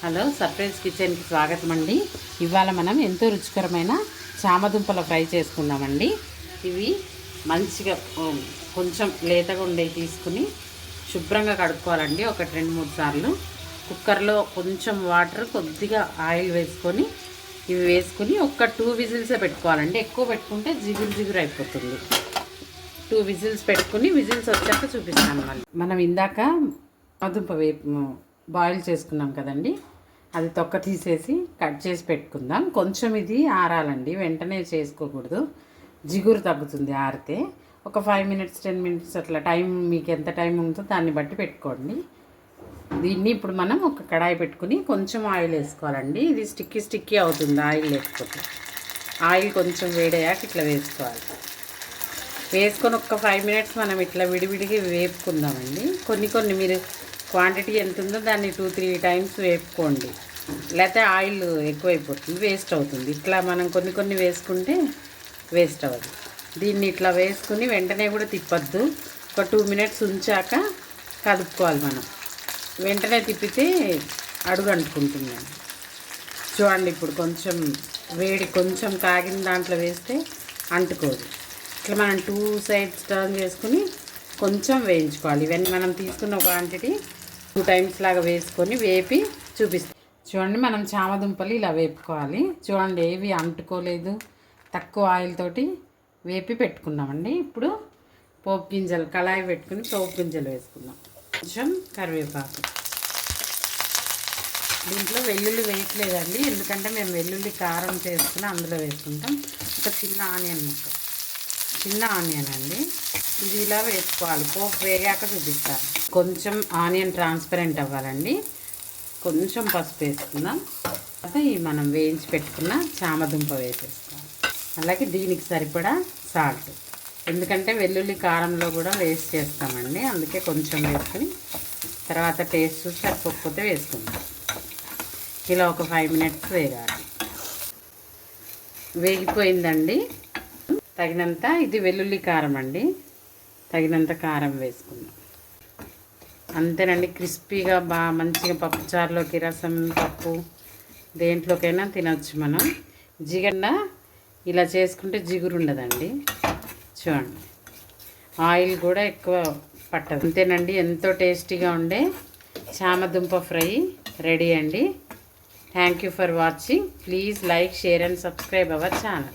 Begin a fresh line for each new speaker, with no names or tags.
Hello, surprise కిచెన్కి స్వాగతం అండి. ఇవాళ మనం ఎంతో రుచికరమైన చామదుంపల ఫ్రై చేసుకుందామండి. ఇవి మంచిగా కొంచెం లేతగా ఉండేవి తీసుకుని శుభ్రంగా కడుక్కోవాలండి. ఒక 2-3 సార్లు కుక్కర్లో కొంచెం వాటర్, కొద్దిగా ఆయిల్ వేసుకొని ఇవి వేసుకుని ఒక 2 విజిల్సే పెట్టుకోవాలండి. ఎక్కువ పెట్టుకుంటే జిగురు అయిపోతుంది. 2 విజిల్స్ పెట్టుకుని విజిల్స్ వచ్చాక చూపిస్తాను. మళ్ళీ మనం ఇందాక చామదుంప బాయిల్ చేసుకున్నాం కదండి, అది తొక్క తీసేసి కట్ చేసి పెట్టుకుందాం. కొంచెం ఇది ఆరాలండి, వెంటనే చేసుకోకూడదు, జిగురు తగ్గుతుంది ఆరితే. ఒక 5 మినిట్స్ 10 మినిట్స్ అట్లా టైం, మీకు ఎంత టైం ఉంటుందో దాన్ని బట్టి పెట్టుకోండి. దీన్ని ఇప్పుడు మనం ఒక కడాయి పెట్టుకుని కొంచెం ఆయిల్ వేసుకోవాలండి. ఇది స్టిక్కీ అవుతుంది ఆయిల్ లేకపోతే. ఆయిల్ కొంచెం వేడయ్యాక ఇట్లా వేసుకోవాలి. వేసుకొని ఒక 5 మినిట్స్ మనం ఇట్లా విడివిడిగా వేపుకుందామండి. కొన్ని మీరు క్వాంటిటీ ఎంత ఉందో దాన్ని 2-3 టైమ్స్ వేపుకోండి, లేకపోతే ఆయిల్ ఎక్కువైపోతుంది, వేస్ట్ అవుతుంది. ఇట్లా మనం కొన్ని వేసుకుంటే వేస్ట్ అవ్వదు. దీన్ని ఇట్లా వేసుకుని వెంటనే కూడా తిప్పద్దు. ఒక 2 మినిట్స్ ఉంచాక కదుపుకోవాలి. మనం వెంటనే తిప్పితే అడుగు అంటుకుంటుందండి. చూడండి, ఇప్పుడు కొంచెం వేడి కొంచెం కాగిన దాంట్లో వేస్తే అంటుకోదు. ఇట్లా మనం 2 సైడ్స్ టర్న్ చేసుకుని కొంచెం వేయించుకోవాలి. ఇవన్నీ మనం తీసుకున్న క్వాంటిటీ 2 టైమ్స్ లాగా వేసుకొని వేపి చూపిస్తాం. చూడండి, మనం చామదుంపలు ఇలా వేపుకోవాలి. చూడండి, ఏవి అంటుకోలేదు, తక్కువ ఆయిల్ తోటి వేపి పెట్టుకున్నామండి. ఇప్పుడు పోపు గింజలు, కళాయి పెట్టుకుని పోపు గింజలు వేసుకుందాం. కొంచెం కరివేపాకు. దీంట్లో వెల్లుల్లి వేయట్లేదండి, ఎందుకంటే మేము వెల్లుల్లి కారం చేసుకుని అందులో వేసుకుంటాం. ఒక చిన్న ఆనియన్ అండి, ఇది ఇలా వేసుకోవాలి. పోపు వేగాక చూపిస్తాను. కొంచెం ఆనియన్ ట్రాన్స్పరెంట్ అవ్వాలండి. కొంచెం పసుపు వేసుకుందాం. తర్వాత ఈ మనం వేయించి పెట్టుకున్న చామదుంప వేసేసుకోవాలి. అలాగే దీనికి సరిపడా సాల్ట్, ఎందుకంటే వెల్లుల్లి కారంలో కూడా వేస్ట్ చేస్తామండి, అందుకే కొంచెం వేసుకుని తర్వాత టేస్ట్ చూసి సరిపోకపోతే వేసుకుందాం. ఇలా ఒక 5 మినిట్స్ వేగాలి. వేగిపోయిందండి. తగినంత, ఇది వెల్లుల్లి కారం అండి, తగినంత కారం వేసుకుందాం. అంతేనండి, క్రిస్పీగా బాగా మంచిగా పప్పుచారులోకి, రసం, పప్పు దేంట్లోకైనా తినచ్చు మనం. జిగండా ఇలా చేసుకుంటే జిగురు ఉండదండి. చూడండి, ఆయిల్ కూడా ఎక్కువ పట్టదు. అంతేనండి, ఎంతో టేస్టీగా ఉండే చామదుంప ఫ్రై రెడీ అండి. Thank you for watching. Please like, share and subscribe our channel.